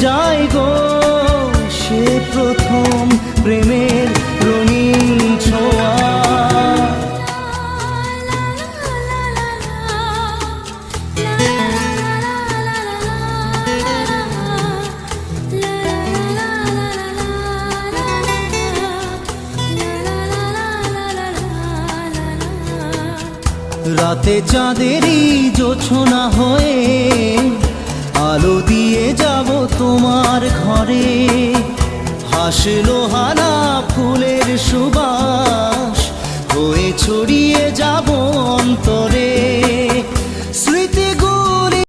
যায় গো সে প্রথম প্রেমের রঙিন ছোঁয়া। রাতে চাঁদেরই জোছনা হয়ে আলো দিয়ে যাব তোমার ঘরে, হাসলো